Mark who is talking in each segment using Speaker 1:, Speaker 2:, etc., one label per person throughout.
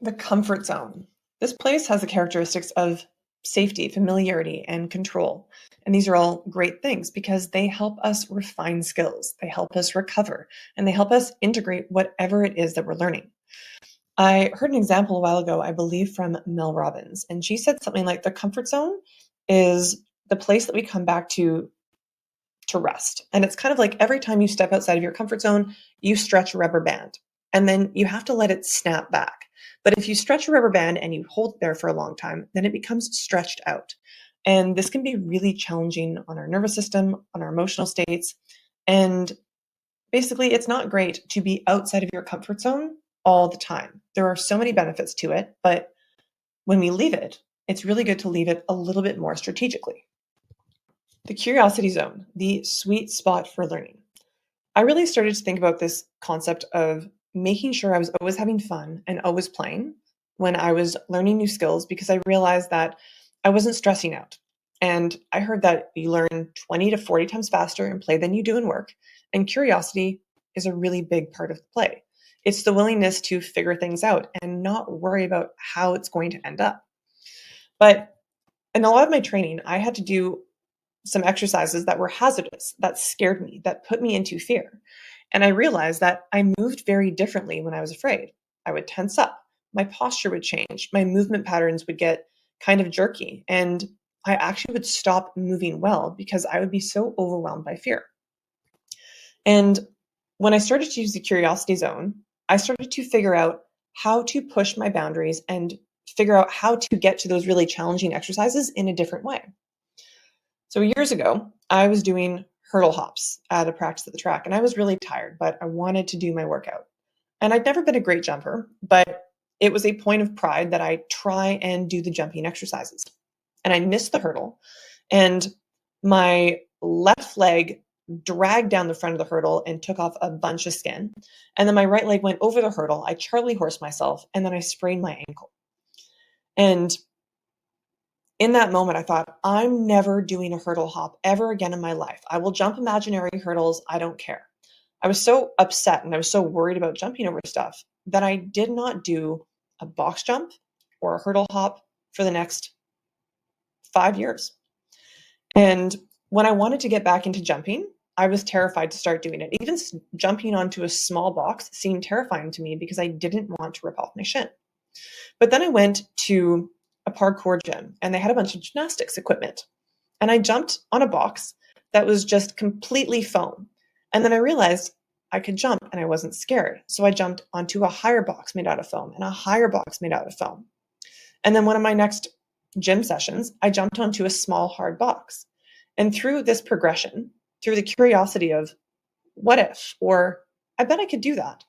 Speaker 1: The comfort zone. This place has the characteristics of safety, familiarity, and control. And these are all great things because they help us refine skills, they help us recover, and they help us integrate whatever it is that we're learning. I heard an example a while ago, I believe from Mel Robbins, and she said something like the comfort zone is the place that we come back to rest. And it's kind of like every time you step outside of your comfort zone, you stretch a rubber band and then you have to let it snap back. But if you stretch a rubber band and you hold it there for a long time, then it becomes stretched out. And this can be really challenging on our nervous system, on our emotional states. And basically, it's not great to be outside of your comfort zone all the time. There are so many benefits to it, but when we leave it, it's really good to leave it a little bit more strategically. The curiosity zone, the sweet spot for learning. I really started to think about this concept of making sure I was always having fun and always playing when I was learning new skills because I realized that I wasn't stressing out. And I heard that you learn 20 to 40 times faster in play than you do in work. And curiosity is a really big part of the play. It's the willingness to figure things out and not worry about how it's going to end up. But in a lot of my training, I had to do some exercises that were hazardous, that scared me, that put me into fear. And I realized that I moved very differently when I was afraid. I would tense up, my posture would change, my movement patterns would get kind of jerky, and I actually would stop moving well because I would be so overwhelmed by fear. And when I started to use the curiosity zone, I started to figure out how to push my boundaries and figure out how to get to those really challenging exercises in a different way. So years ago, I was doing hurdle hops at a practice at the track, and I was really tired, but I wanted to do my workout. And I'd never been a great jumper, but it was a point of pride that I try and do the jumping exercises. And I missed the hurdle, and my left leg dragged down the front of the hurdle and took off a bunch of skin. And then my right leg went over the hurdle. I Charlie horsed myself, and then I sprained my ankle. And in that moment, I thought, I'm never doing a hurdle hop ever again in my life. I will jump imaginary hurdles. I don't care. I was so upset and I was so worried about jumping over stuff that I did not do a box jump or a hurdle hop for the next 5 years. And when I wanted to get back into jumping, I was terrified to start doing it. Even jumping onto a small box seemed terrifying to me because I didn't want to rip off my shin. But then I went to a parkour gym and they had a bunch of gymnastics equipment. And I jumped on a box that was just completely foam. And then I realized I could jump and I wasn't scared. So I jumped onto a higher box made out of foam and a higher box made out of foam. And then one of my next gym sessions, I jumped onto a small hard box. And through this progression, through the curiosity of what if, or I bet I could do that,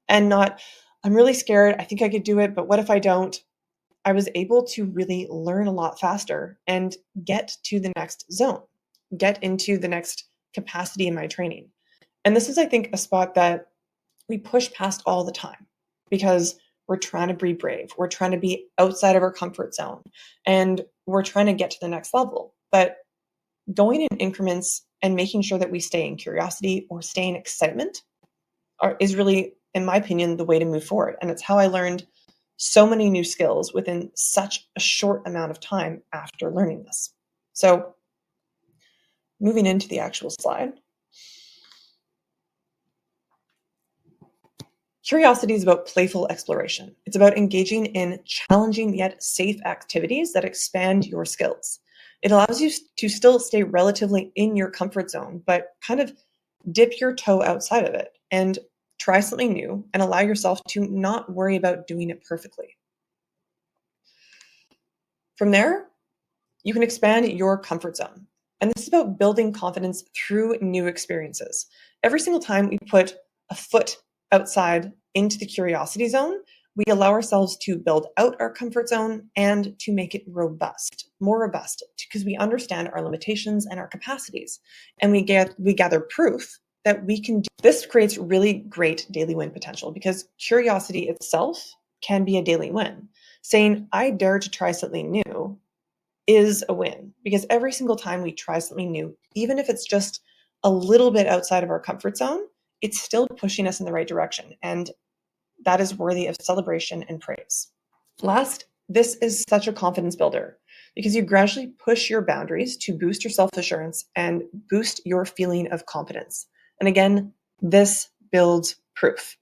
Speaker 1: and not, I'm really scared, I think I could do it, but what if I don't? I was able to really learn a lot faster and get to the next zone, get into the next capacity in my training. And this is, I think, a spot that we push past all the time because we're trying to be brave. We're trying to be outside of our comfort zone and we're trying to get to the next level. But going in increments and making sure that we stay in curiosity or stay in excitement is really, in my opinion, the way to move forward. And it's how I learned so many new skills within such a short amount of time after learning this. So moving into the actual slide. Curiosity is about playful exploration. It's about engaging in challenging yet safe activities that expand your skills. It allows you to still stay relatively in your comfort zone, but kind of dip your toe outside of it and try something new and allow yourself to not worry about doing it perfectly. From there, you can expand your comfort zone. And this is about building confidence through new experiences. Every single time we put a foot outside into the curiosity zone, we allow ourselves to build out our comfort zone and to make it robust, more robust, because we understand our limitations and our capacities. And we gather proof that we can do. This creates really great daily win potential because curiosity itself can be a daily win. Saying, I dare to try something new is a win because every single time we try something new, even if it's just a little bit outside of our comfort zone, it's still pushing us in the right direction. And that is worthy of celebration and praise. Last, this is such a confidence builder because you gradually push your boundaries to boost your self-assurance and boost your feeling of competence. And again, this builds proof.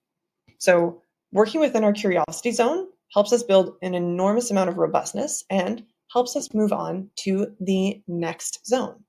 Speaker 1: So working within our curiosity zone helps us build an enormous amount of robustness and helps us move on to the next zone.